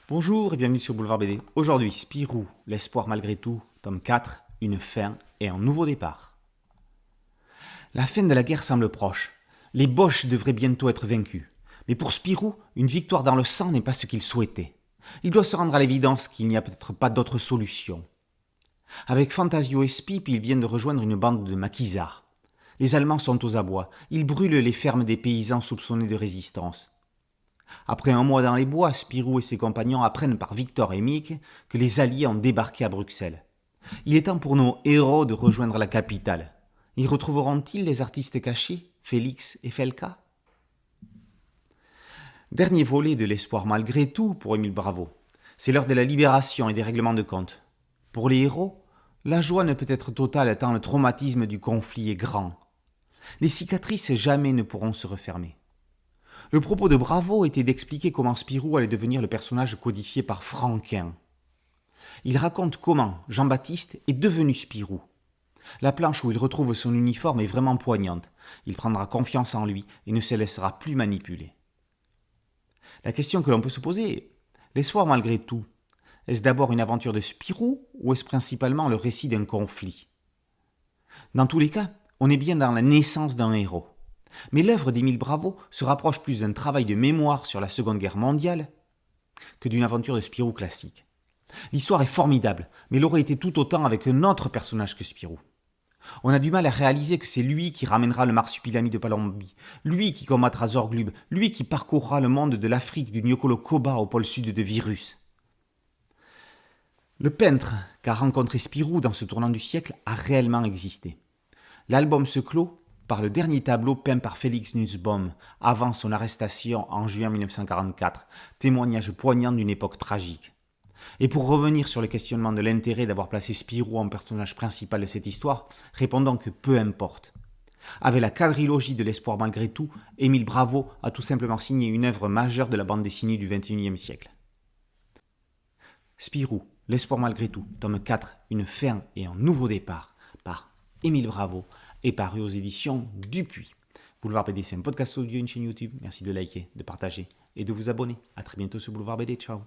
Bonjour et bienvenue sur Boulevard BD. Aujourd'hui, Spirou, l'espoir malgré tout, tome 4, une fin et un nouveau départ. La fin de la guerre semble proche. Les Boches devraient bientôt être vaincus. Mais pour Spirou, une victoire dans le sang n'est pas ce qu'il souhaitait. Il doit se rendre à l'évidence qu'il n'y a peut-être pas d'autre solution. Avec Fantasio et Spip, ils viennent de rejoindre une bande de maquisards. Les Allemands sont aux abois. Ils brûlent les fermes des paysans soupçonnés de résistance. Après un mois dans les bois, Spirou et ses compagnons apprennent par Victor et Mick que les Alliés ont débarqué à Bruxelles. Il est temps pour nos héros de rejoindre la capitale. Y retrouveront-ils les artistes cachés, Félix et Felka? Dernier volet de l'espoir malgré tout pour Émile Bravo. C'est l'heure de la libération et des règlements de compte. Pour les héros, la joie ne peut être totale tant le traumatisme du conflit est grand. Les cicatrices jamais ne pourront se refermer. Le propos de Bravo était d'expliquer comment Spirou allait devenir le personnage codifié par Franquin. Il raconte comment Jean-Baptiste est devenu Spirou. La planche où il retrouve son uniforme est vraiment poignante. Il prendra confiance en lui et ne se laissera plus manipuler. La question que l'on peut se poser est, l'espoir malgré tout, est-ce d'abord une aventure de Spirou ou est-ce principalement le récit d'un conflit? Dans tous les cas, on est bien dans la naissance d'un héros. Mais l'œuvre d'Émile Bravo se rapproche plus d'un travail de mémoire sur la Seconde Guerre mondiale que d'une aventure de Spirou classique. L'histoire est formidable, mais elle aurait été tout autant avec un autre personnage que Spirou. On a du mal à réaliser que c'est lui qui ramènera le marsupilami de Palombie, lui qui combattra Zorglub, lui qui parcourra le monde de l'Afrique du Nyokolo Koba au pôle sud de Virus. Le peintre qu'a rencontré Spirou dans ce tournant du siècle a réellement existé. L'album se clôt par le dernier tableau peint par Félix Nussbaum avant son arrestation en juin 1944, témoignage poignant d'une époque tragique. Et pour revenir sur le questionnement de l'intérêt d'avoir placé Spirou en personnage principal de cette histoire, répondons que peu importe. Avec la quadrilogie de l'espoir malgré tout, Émile Bravo a tout simplement signé une œuvre majeure de la bande dessinée du XXIe siècle. Spirou, l'espoir malgré tout, tome 4, une fin et un nouveau départ, par Émile Bravo, est paru aux éditions Dupuis. Boulevard BD, c'est un podcast audio, une chaîne YouTube. Merci de liker, de partager et de vous abonner. A très bientôt sur Boulevard BD. Ciao.